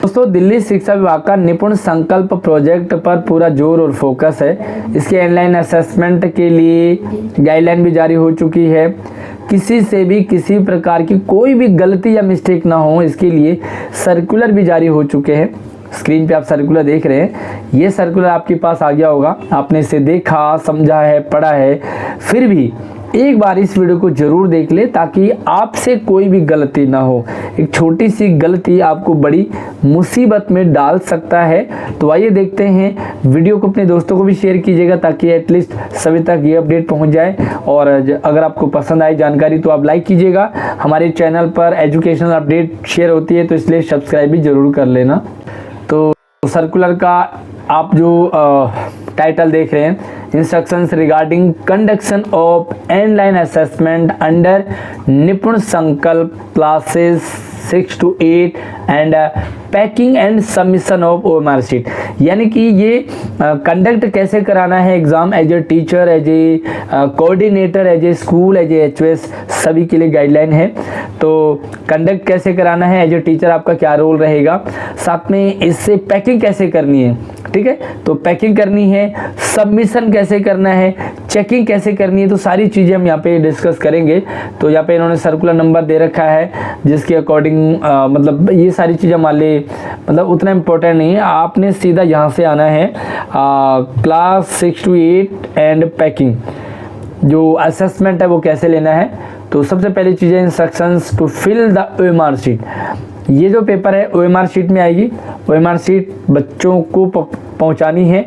दोस्तों दिल्ली शिक्षा विभाग का निपुण संकल्प प्रोजेक्ट पर पूरा जोर और फोकस है। इसके ऑनलाइन असेसमेंट के लिए गाइडलाइन भी जारी हो चुकी है। किसी से भी किसी प्रकार की कोई भी गलती या मिस्टेक ना हो, इसके लिए सर्कुलर भी जारी हो चुके हैं। स्क्रीन पे आप सर्कुलर देख रहे हैं, ये सर्कुलर आपके पास आ गया होगा, आपने इसे देखा, समझा है, पढ़ा है। फिर भी एक बार इस वीडियो को जरूर देख ले ताकि आपसे कोई भी गलती ना हो। एक छोटी सी गलती आपको बड़ी मुसीबत में डाल सकता है। तो आइए देखते हैं, वीडियो को अपने दोस्तों को भी शेयर कीजिएगा ताकि एटलीस्ट सभी तक ये अपडेट पहुंच जाए। और अगर आपको पसंद आई जानकारी तो आप लाइक कीजिएगा। हमारे चैनल पर एजुकेशनल अपडेट शेयर होती है तो इसलिए सब्सक्राइब भी जरूर कर लेना। तो सर्कुलर का आप जो टाइटल देख रहे हैं, instructions regarding conduction of online assessment under Nipun Sankalp classes 6 to 8 and packing and submission of OMR sheet. यानी कि ये कंडक्ट कैसे कराना है exam as a teacher, as a coordinator, as a school, as a HOS, सभी के लिए गाइडलाइन है। तो कंडक्ट कैसे कराना है, एज ए टीचर आपका क्या रोल रहेगा, साथ में इससे पैकिंग कैसे करनी है, ठीक है, तो पैकिंग करनी है, सबमिशन कैसे करना है, चेकिंग कैसे करनी है, तो सारी चीज़ें हम यहाँ पे डिस्कस करेंगे। तो यहाँ पे इन्होंने सर्कुलर नंबर दे रखा है जिसके अकॉर्डिंग मतलब ये सारी चीज़ें मान ली मतलब उतना इम्पोर्टेंट नहीं है, आपने सीधा यहाँ से आना है क्लास 6 to 8 एंड पैकिंग जो असेसमेंट है वो कैसे लेना है। तो सबसे पहली चीज़ है instructions to fill the OMR sheet. ये जो पेपर है OMR शीट में आएगी। OMR शीट बच्चों को पहुंचानी है।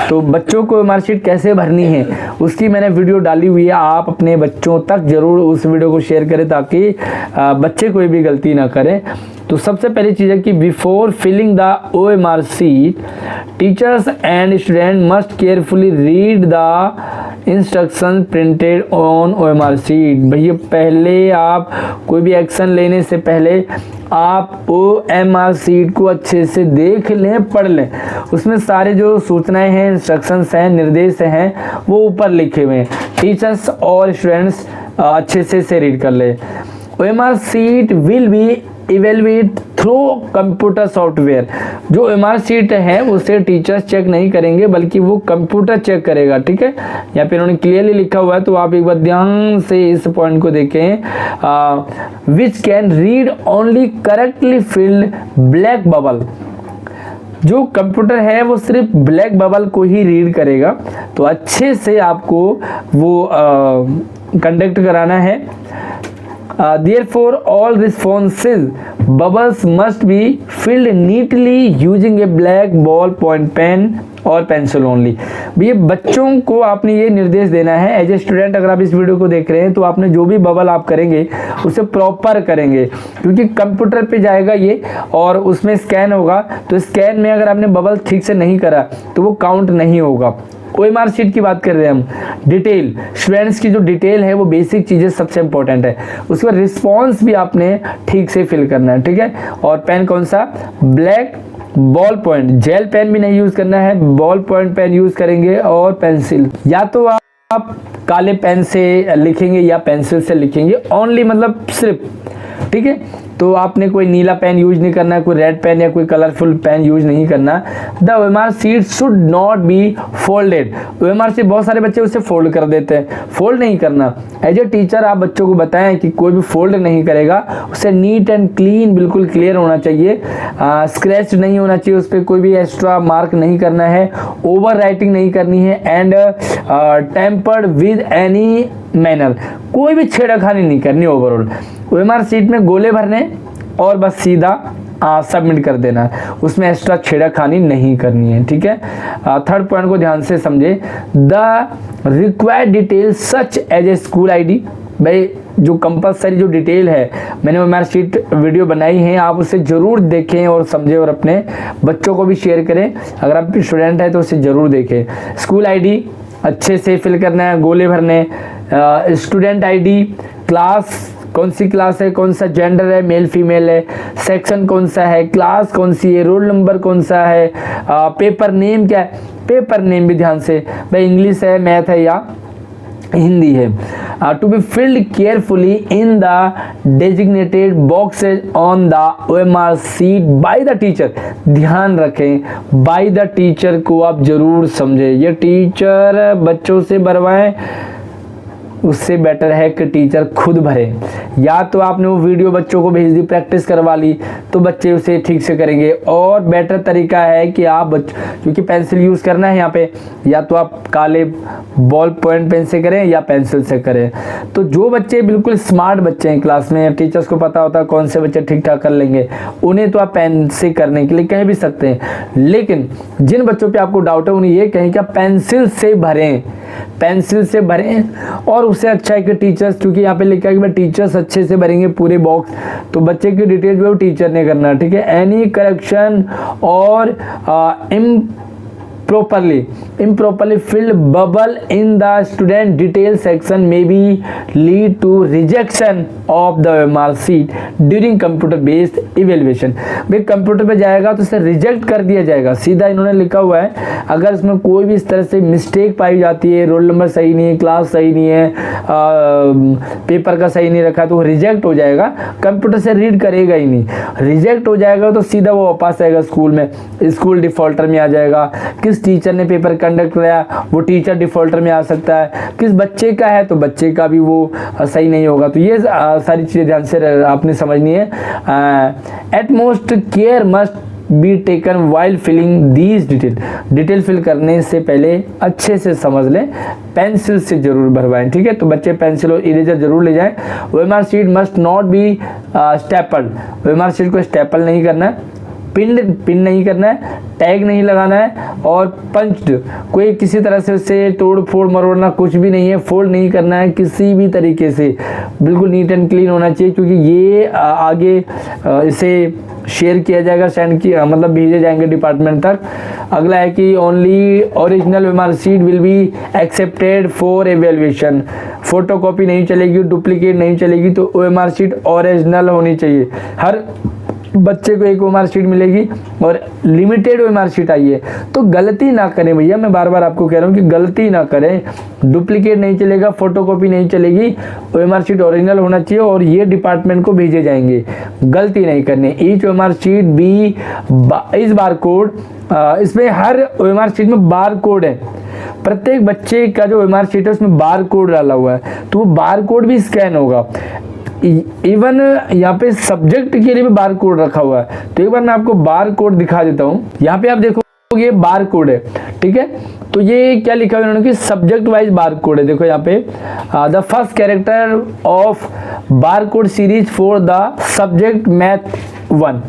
तो बच्चों को OMR शीट कैसे भरनी है उसकी मैंने वीडियो डाली हुई है, आप अपने बच्चों तक जरूर उस वीडियो को शेयर करें ताकि बच्चे कोई भी गलती ना करें। तो सबसे पहली चीज़ है कि before filling the OMR sheet teachers and student must carefully read the instruction printed on OMR sheet. भैया पहले आप कोई भी एक्शन लेने से पहले आप OMR शीट को अच्छे से देख लें, पढ़ लें। उसमें सारे जो सूचनाएं हैं, इंस्ट्रक्शंस हैं, निर्देश हैं, वो ऊपर लिखे हुए हैं। टीचर्स और स्टूडेंट्स अच्छे से रीड कर ले। OMR sheet will be evaluate through computer software. जो OMR शीट है उसे टीचर्स चेक नहीं करेंगे बल्कि वो कंप्यूटर चेक करेगा, ठीक है। यहाँ पे इन्होंने क्लियरली लिखा हुआ है तो आप एक बार ध्यान से इस पॉइंट को देखें। Which can read only correctly field black bubble. जो कंप्यूटर है वो सिर्फ ब्लैक बबल को ही रीड करेगा। तो अच्छे से आपको वो कंडक्ट कराना है। Therefore, all responses bubbles must be filled neatly using a black ball point pen और पेंसिल ओनली। भैया बच्चों को आपने ये निर्देश देना है एज ए स्टूडेंट। अगर आप इस वीडियो को देख रहे हैं तो आपने जो भी बबल आप करेंगे उसे प्रॉपर करेंगे क्योंकि कंप्यूटर पे जाएगा ये और उसमें स्कैन होगा। तो स्कैन में अगर आपने बबल ठीक से नहीं करा तो वो काउंट नहीं होगा। OMR शीट की बात कर रहे हैं हम, डिटेल स्टूडेंट्स की जो डिटेल है वो बेसिक चीज़ें सबसे इंपॉर्टेंट है। उसके बाद रिस्पॉन्स भी आपने ठीक से फिल करना है, ठीक है। और पेन कौन सा, black ball point, gel pen भी नहीं यूज करना है, बॉल पॉइंट पेन यूज करेंगे। और पेंसिल, या तो आप काले पेन से लिखेंगे या पेंसिल से लिखेंगे ओनली, मतलब सिर्फ, ठीक है। तो आपने कोई नीला पेन यूज नहीं करना है, कोई रेड पेन या कोई कलरफुल पेन यूज नहीं करना। The OMR sheet should not be folded. OMR sheet बहुत सारे बच्चे उसे फोल्ड कर देते हैं, फोल्ड नहीं करना। एज ए टीचर आप बच्चों को बताएं कि कोई भी फोल्ड नहीं करेगा, उसे नीट एंड क्लीन बिल्कुल क्लियर होना चाहिए, स्क्रैच नहीं होना चाहिए, उस पर कोई भी एक्स्ट्रा मार्क नहीं करना है, ओवर राइटिंग नहीं करनी है and tempered with any manner, कोई भी छेड़खानी नहीं करनी ओवरऑल। OMR शीट में गोले भरने और बस सीधा सबमिट कर देना है, उसमें एक्स्ट्रा छेड़खानी नहीं करनी है, ठीक है। थर्ड पॉइंट को ध्यान से समझे। The required detail such as a school ID। भाई जो कंपलसरी जो डिटेल है, मैंने OMR शीट वीडियो बनाई है, आप उसे ज़रूर देखें और समझें और अपने बच्चों को भी शेयर करें। अगर आप स्टूडेंट हैं तो उसे ज़रूर देखें। स्कूल ID अच्छे से फिल करना है, गोले भरने। स्टूडेंट ID, क्लास कौन सी क्लास है, कौन सा जेंडर है, मेल फीमेल है, सेक्शन कौन सा है, क्लास कौन सी है, रोल नंबर कौन सा है, पेपर नेम क्या है। पेपर नेम भी ध्यान से, भाई इंग्लिश है, मैथ है या हिंदी है। To be filled carefully in the designated boxes on the OMR sheet by the teacher. ध्यान रखें, बाय द टीचर को आप जरूर समझें। ये टीचर बच्चों से भरवाएं, उससे बेटर है कि टीचर खुद भरे। या तो आपने वो वीडियो बच्चों को भेज दी, प्रैक्टिस करवा ली, तो बच्चे उसे ठीक से करेंगे। और बेटर तरीका है कि आप क्योंकि पेंसिल यूज़ करना है यहाँ पे, या तो आप काले बॉल पॉइंट पेन से करें या पेंसिल से करें। तो जो बच्चे बिल्कुल स्मार्ट बच्चे हैं क्लास में, टीचर्स को पता होता है कौन से बच्चे ठीक ठाक कर लेंगे, उन्हें तो आप पेन से करने के लिए कह भी सकते हैं। लेकिन जिन बच्चों पे आपको डाउट है उन्हें ये कहें कि आप पेंसिल से भरें, पेंसिल से भरें। और उससे अच्छा है कि टीचर्स, क्योंकि यहाँ पे लिखा है कि टीचर्स अच्छे से भरेंगे पूरे बॉक्स, तो बच्चे की डिटेल जो है टीचर ने करना, ठीक है। एनी करेक्शन और improperly filled bubble in the student detail section may be lead to rejection of the OMR sheet during computer based evaluation। भाई कंप्यूटर पे जाएगा तो इसे रिजेक्ट कर दिया जाएगा, सीधा इन्होंने लिखा हुआ है। अगर इसमें कोई भी इस तरह से मिस्टेक पाई जाती है, रोल नंबर सही नहीं है, क्लास सही नहीं है, पेपर का सही नहीं रखा, तो वो रिजेक्ट हो जाएगा, कंप्यूटर से रीड करेगा ही नहीं। रिजेक्ट हो जाएगा तो सीधा वो वापस आएगा स्कूल में, स्कूल डिफॉल्टर में आ जाएगा। किस टीचर ने पेपर कंडक्ट कराया वो टीचर डिफॉल्टर में आ सकता है, किस बच्चे का है तो बच्चे का भी वो सही नहीं होगा। तो ये सारी चीज़ें ध्यान से आपने समझनी है। Utmost care must be taken while filling these detail fill करने से पहले अच्छे से समझ लें, पेंसिल से जरूर भरवाएं, ठीक है। तो बच्चे पेंसिल और इरेजर जरूर ले जाएं। OMR sheet must not be stapled, OMR sheet को स्टेपल नहीं करना है, पिन नहीं करना है, टैग नहीं लगाना है, और पंच्ड कोई किसी तरह से उससे तोड़ फोड़ मरोड़ना कुछ भी नहीं है, फोल्ड नहीं करना है किसी भी तरीके से, बिल्कुल नीट एंड क्लीन होना चाहिए, क्योंकि ये आगे इसे शेयर किया जाएगा, सेंड किया मतलब भेजे जाएंगे डिपार्टमेंट तक। अगला है कि only original OMR sheet will be accepted for evaluation. Photocopy नहीं चलेगी, डुप्लीकेट नहीं चलेगी, तो OMR शीट ओरिजिनल होनी चाहिए। हर बच्चे को एक OMR शीट मिलेगी और लिमिटेड OMR शीट आई है। तो गलती ना करें भैया, मैं बार बार आपको कह रहा हूँ कि गलती ना करें, डुप्लीकेट नहीं चलेगा, फोटोकॉपी नहीं चलेगी, OMR शीट ओरिजिनल होना चाहिए और ये डिपार्टमेंट को भेजे जाएंगे, गलती नहीं करनी। ईच OMR शीट बी इस बार कोड, इसमें हर OMR शीट में बार कोड है, प्रत्येक बच्चे का जो OMR शीट है उसमें बार कोड डाला हुआ है, तो वो बार कोड भी स्कैन होगा। इवन यहाँ पे सब्जेक्ट के लिए भी बार कोड रखा हुआ है। तो एक बार मैं आपको बार कोड दिखा देता हूँ। यहाँ पे आप देखो ये बार कोड है, ठीक है। तो ये क्या लिखा हुआ है इन्होंने कि सब्जेक्ट वाइज बार कोड है। देखो यहाँ पे the first character of bar code series for the subject math 1।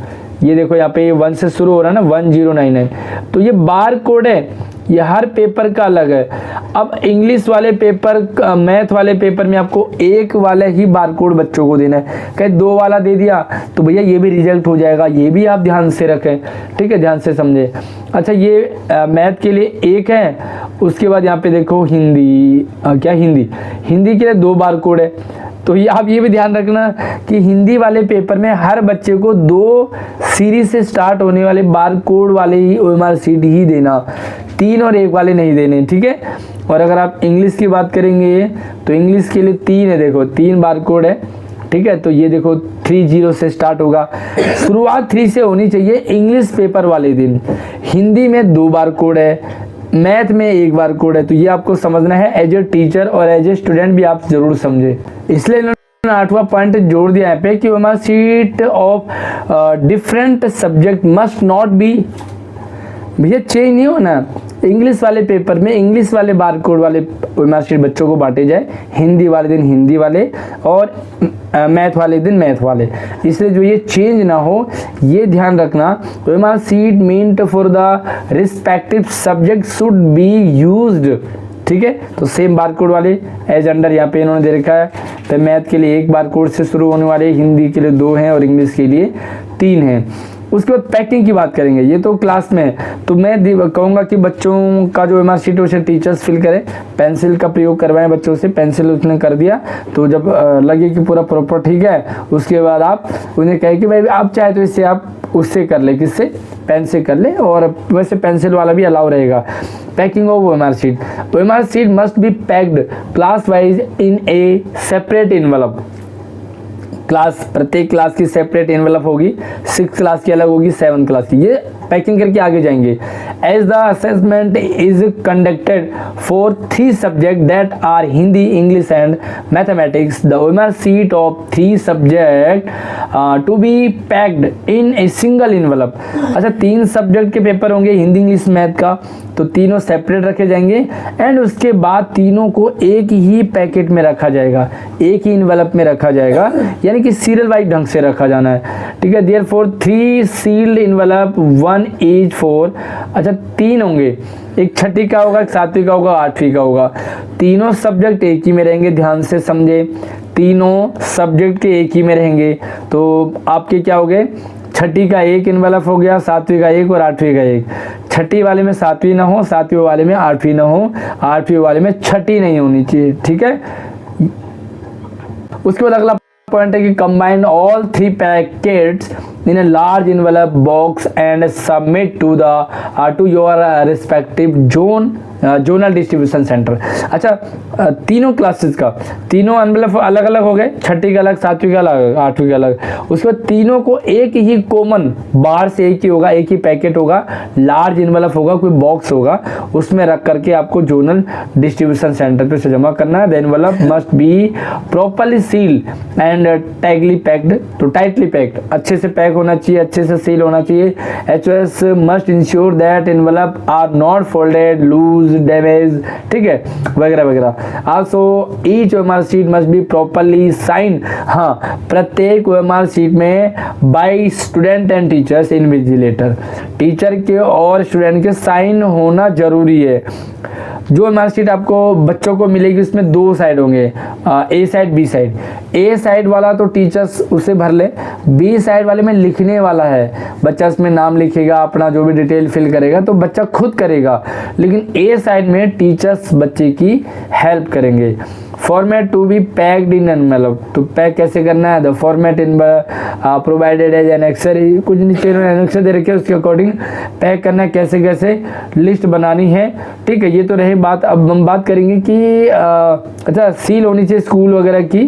ये देखो यहाँ पे 1 से शुरू हो रहा है ना, 1099। तो ये बार कोड है, ये हर पेपर का अलग है। अब इंग्लिश वाले पेपर, मैथ वाले पेपर में आपको एक वाला ही बार कोड बच्चों को देना है। कहीं 2 वाला दे दिया तो भैया ये भी रिजेक्ट हो जाएगा, ये भी आप ध्यान से रखें, ठीक है, ध्यान से समझे। अच्छा ये मैथ के लिए एक है, उसके बाद यहाँ पे देखो हिंदी, क्या हिंदी के लिए 2 बार कोड है। तो ये आप ये भी ध्यान रखना कि हिंदी वाले पेपर में हर बच्चे को 2 सीरीज से स्टार्ट होने वाले बार कोड वाले ही OMR शीट ही देना, 3 और 1 वाले नहीं देने, ठीक है। और अगर आप इंग्लिश की बात करेंगे तो इंग्लिश के लिए 3 है, देखो 3 बार कोड है, ठीक है। तो ये देखो 30 से स्टार्ट होगा, शुरुआत 3 से होनी चाहिए इंग्लिश पेपर वाले दिन। हिंदी में 2 बार कोड है, मैथ में 1 बार कोड है। तो ये आपको समझना है, एज ए टीचर और एज ए स्टूडेंट भी आप जरूर समझे। इसलिए इन्होंने 8वां पॉइंट जोड़ दिया है पे कि OMR sheet of different subject must not be, भैया चेंज नहीं होना। इंग्लिश वाले पेपर में इंग्लिश वाले बार कोड वाले OMR शीट बच्चों को बांटे जाए, हिंदी वाले दिन हिंदी वाले और मैथ वाले दिन मैथ वाले। इसलिए जो ये चेंज ना हो ये ध्यान रखना। OMR sheet meant for the respective subject should be used, ठीक है। तो सेम बार कोड वाले एज अंडर यहाँ पे इन्होंने दे रखा है। तो मैथ के लिए 1 बार कोड से शुरू होने वाले, हिंदी के लिए 2 हैं और इंग्लिश के लिए 3 हैं। उसके बाद पैकिंग की बात करेंगे, ये तो क्लास में है। तो मैं कहूँगा कि बच्चों का जो MR शीट है उसे टीचर्स फिल करें, पेंसिल का प्रयोग करवाएं बच्चों से, पेंसिल उसने कर दिया तो जब लगे कि पूरा प्रॉपर ठीक है, उसके बाद आप उन्हें कहें कि भाई आप चाहे तो इससे आप उससे कर ले, किससे, पेन से कर ले, और वैसे पेंसिल वाला भी अलाउ रहेगा। Packing of OMR sheet, OMR sheet must B packed class wise in A separate envelope. प्रत्येक क्लास की सेपरेट एनवलप होगी, 6 क्लास की अलग होगी, 7 क्लास की, ये पैकिंग करके आगे जाएंगे। As the assessment is conducted for 3 subject that are Hindi, English and mathematics, the OMR sheet of 3 subject to be packed in a single envelope. अच्छा, 3 सब्जेक्ट के पेपर होंगे, हिंदी, इंग्लिश, मैथ का, तो तीनों सेपरेट रखे जाएंगे एंड उसके बाद तीनों को एक ही पैकेट में रखा जाएगा, एक ही इनवलप में रखा जाएगा, यानी कि सीरियल वाइज ढंग से रखा जाना है, ठीक है। Therefore 3 sealed envelope, 1 each for, अच्छा 3 होंगे, एक 6ठी का होगा, एक 7वीं का होगा, 8वीं का होगा। तीनों सब्जेक्ट एक ही में रहेंगे, ध्यान से समझे, तीनों सब्जेक्ट के एक ही में रहेंगे। तो आपके क्या हो गए, 6ठी का एक इनवलप हो गया, 7वीं का एक और 8वीं का एक। 6ठी वाले में 7वीं ना हो, 7वीं वाले में 8वीं ना हो, 8वीं वाले में 6ठी नहीं होनी चाहिए, ठीक है। उसके बाद अगला पॉइंट है कि combine all 3 packets in a large envelope box and submit to your respective zonal distribution centre. अच्छा, तीनों क्लासेस का तीनों एनवलप अलग अलग हो गए, 6ठी का अलग, 7वीं का अलग, 8वीं का अलग। उसके बाद तीनों को एक ही कॉमन, बाहर से एक ही होगा, एक ही पैकेट होगा, लार्ज इनवलप होगा, कोई बॉक्स होगा, उसमें रख करके आपको जोनल डिस्ट्रीब्यूशन सेंटर पे से जमा करना है। The envelope must be properly sealed and tightly packed, तो टाइटली पैक्ड, अच्छे से पैक होना चाहिए, अच्छे से सील होना चाहिए। HOS must ensure that envelope are not folded, loose, damage, ठीक है, वगैरह वगैरह। Also each OMR sheet must be properly sign, हाँ, प्रत्येक OMR शीट में by student and teachers invigilator, teacher के और स्टूडेंट के साइन होना जरूरी है। जो OMR शीट आपको बच्चों को मिलेगी उसमें 2 साइड होंगे, A side, B side. A side वाला तो टीचर्स उसे भर ले, B साइड वाले में लिखने वाला है, बच्चा उसमें नाम लिखेगा, अपना जो भी डिटेल फिल करेगा तो बच्चा खुद करेगा, लेकिन A साइड में टीचर्स बच्चे की हेल्प करेंगे। Format to be packed in envelope, तो पैक कैसे करना है, the format in provided as annexure, कुछ नीचे एनेक्सर दे रखे, उसके अकॉर्डिंग पैक करना है, कैसे कैसे लिस्ट बनानी है, ठीक है। ये तो रही बात। अब हम बात करेंगे कि अच्छा, सील होनी चाहिए स्कूल वगैरह की,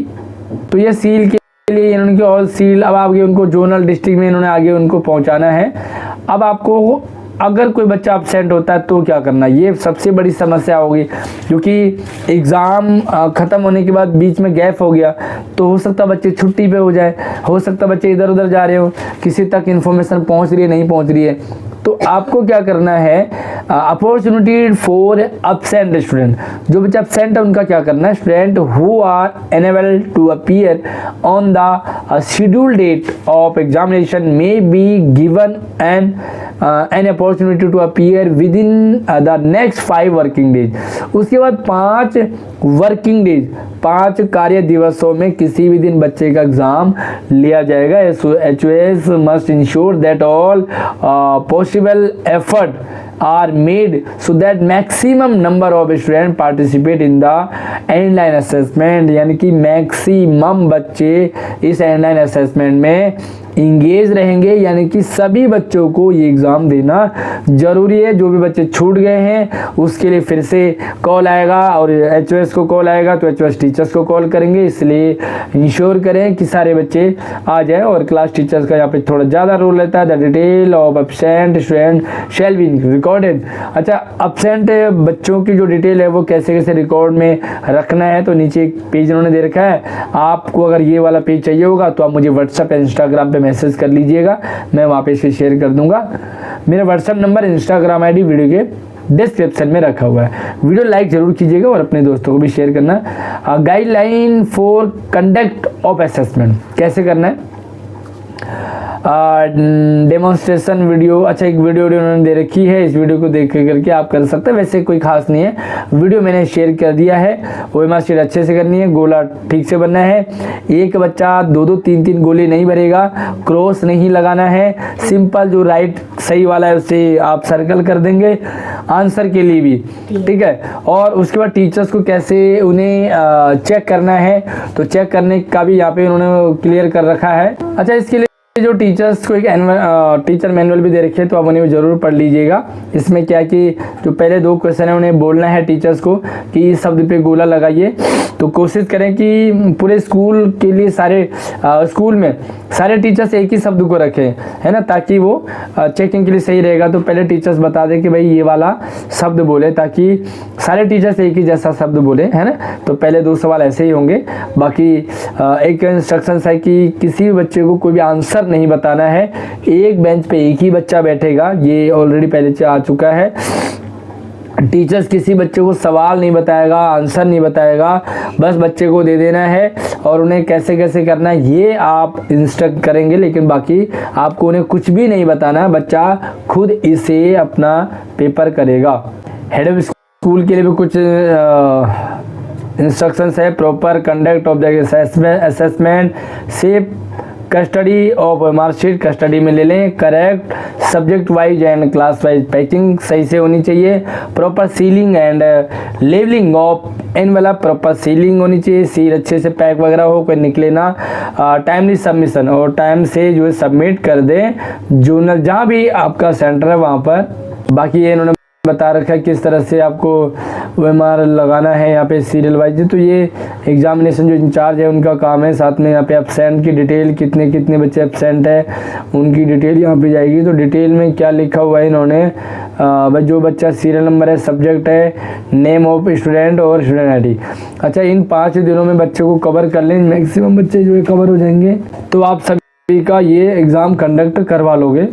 तो ये सील के लिए इन्होंने और सील, अब आगे उनको जोनल डिस्ट्रिक्ट में इन्होंने आगे उनको पहुंचाना है। अब आपको अगर कोई बच्चा अब्सेंट होता है तो क्या करना, ये सबसे बड़ी समस्या होगी, क्योंकि एग्ज़ाम ख़त्म होने के बाद बीच में गैप हो गया तो हो सकता बच्चे छुट्टी पे हो जाए, हो सकता बच्चे इधर उधर जा रहे हो, किसी तक इन्फॉर्मेशन पहुंच रही है, नहीं पहुंच रही है, तो आपको क्या करना है, अपॉर्चुनिटी फॉर एब्सेंट स्टूडेंट, जो बच्चा एब्सेंट है उनका क्या करना है, student who are unable to appear on the schedule date of examination may be given an opportunity to appear within the next 5 working days. उसके बाद 5 वर्किंग डेज, 5 कार्य दिवसों में किसी भी दिन बच्चे का एग्जाम लिया जाएगा। HOS must ensure that all possible effort are made so that maximum number of students participate in the online assessment, यानी कि मैक्सिमम बच्चे इस ऑनलाइन असेसमेंट में इंगेज रहेंगे, यानी कि सभी बच्चों को ये एग्ज़ाम देना जरूरी है। जो भी बच्चे छूट गए हैं उसके लिए फिर से कॉल आएगा और HOS को कॉल आएगा तो HOS टीचर्स को कॉल करेंगे, इसलिए इंश्योर करें कि सारे बच्चे आ जाएं। और क्लास टीचर्स का यहाँ पे थोड़ा ज़्यादा रोल रहता है। The detail of absent student shall be recorded. अच्छा, एब्सेंट बच्चों की जो डिटेल है वो कैसे कैसे रिकॉर्ड में रखना है, तो नीचे एक पेज उन्होंने दे रखा है। आपको अगर ये वाला पेज चाहिए होगा तो आप मुझे व्हाट्सएप, इंस्टाग्राम पे मैसेज कर लीजिएगा, मैं वहाँ पे इसे शेयर कर दूंगा। मेरा WhatsApp number, Instagram ID video के डिस्क्रिप्शन में रखा हुआ है। वीडियो लाइक जरूर कीजिएगा और अपने दोस्तों को भी शेयर करना। Guideline for conduct of assessment कैसे करना है, डेमोन्स्ट्रेशन वीडियो, अच्छा एक वीडियो उन्होंने दे रखी है, इस वीडियो को देख करके आप कर सकते हैं। वैसे कोई खास नहीं है, वीडियो मैंने शेयर कर दिया है। OMR शीट अच्छे से करनी है, गोला ठीक से बनना है। एक बच्चा 2-2 3-3 गोले नहीं भरेगा, क्रॉस नहीं लगाना है, सिंपल जो राइट सही वाला है उसे आप सर्कल कर देंगे आंसर के लिए भी, ठीक है। और उसके बाद टीचर्स को कैसे उन्हें चेक करना है, तो चेक करने का भी यहाँ पे उन्होंने क्लियर कर रखा है। अच्छा, इसके लिए जो टीचर्स को एक टीचर मैनुअल भी दे रखे हैं, तो आप उन्हें जरूर पढ़ लीजिएगा। इसमें क्या कि जो पहले 2 क्वेश्चन है उन्हें बोलना है टीचर्स को कि इस शब्द पे गोला लगाइए। तो कोशिश करें कि पूरे स्कूल के लिए सारे स्कूल में सारे टीचर्स एक ही शब्द को रखें, है ना, ताकि वो चेकिंग के लिए सही रहेगा। तो पहले टीचर्स बता दें कि भाई ये वाला शब्द बोले, ताकि सारे टीचर्स एक ही जैसा शब्द बोले, है ना। तो पहले 2 सवाल ऐसे ही होंगे। बाकी एक इंस्ट्रक्शन है कि किसी भी बच्चे को कोई भी आंसर नहीं बताना है, एक बेंच पे एक ही बच्चा बैठेगा, ये ऑलरेडी पहले से आ चुका है। टीचर्स किसी बच्चे को सवाल नहीं बताएगा, आंसर नहीं बताएगा, बस बच्चे को दे देना है और उन्हें कैसे कैसे करना है ये आप इंस्ट्रक्ट करेंगे, लेकिन बाकी आपको उन्हें कुछ भी नहीं बताना, बच्चा खुद इसे अपना पेपर करेगा। हेड ऑफ स्कूल के लिए भी कुछ इंस्ट्रक्शंस है। Proper conduct of the assessment, safe custody of marksheet, custody में ले लें। Correct subject wise and class wise packing सही से होनी चाहिए। Proper sealing and labelling of envelope, proper sealing होनी चाहिए, सील अच्छे से पैक वगैरह हो, कोई निकले ना। टाइमली सबमिशन, और टाइम से जो है सबमिट कर दें जोनल जहाँ भी आपका सेंटर है वहाँ पर। बाकी ये इन्होंने बता रखा है किस तरह से आपको OMR लगाना है यहाँ पे सीरियल वाइज। तो ये एग्जामिनेशन जो इंचार्ज है उनका काम है। साथ में यहाँ पे एब्सेंट की डिटेल, कितने कितने बच्चे एब्सेंट है उनकी डिटेल यहाँ पे जाएगी। तो डिटेल में क्या लिखा हुआ है इन्होंने, जो बच्चा सीरियल नंबर है, सब्जेक्ट है, नेम ऑफ स्टूडेंट और स्टूडेंट ID। अच्छा, इन 5 दिनों में बच्चे को कवर कर लें, मैक्सिमम बच्चे जो है कवर हो जाएंगे, तो आप सभी का ये एग्ज़ाम कंडक्ट करवा लोगे।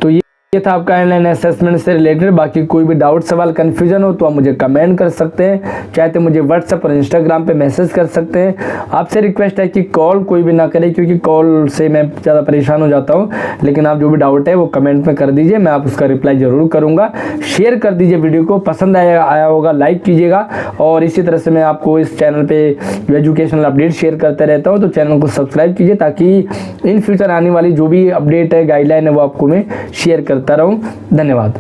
तो ये था आपका ऑनलाइन असेसमेंट से रिलेटेड। बाकी कोई भी डाउट, सवाल, कन्फ्यूजन हो तो आप मुझे कमेंट कर सकते हैं, चाहे तो मुझे व्हाट्सएप और इंस्टाग्राम पे मैसेज कर सकते हैं। आपसे रिक्वेस्ट है कि कॉल कोई भी ना करें, क्योंकि कॉल से मैं ज़्यादा परेशान हो जाता हूँ। लेकिन आप जो भी डाउट है वो कमेंट में कर दीजिए, मैं आप उसका रिप्लाई ज़रूर करूँगा। शेयर कर दीजिए वीडियो को, पसंद आया होगा लाइक कीजिएगा। और इसी तरह से मैं आपको इस चैनल पर एजुकेशनल अपडेट शेयर करते रहता हूँ, तो चैनल को सब्सक्राइब कीजिए, ताकि इन फ्यूचर आने वाली जो भी अपडेट है, गाइडलाइन है, वो आपको मैं शेयर करता रहूं। धन्यवाद।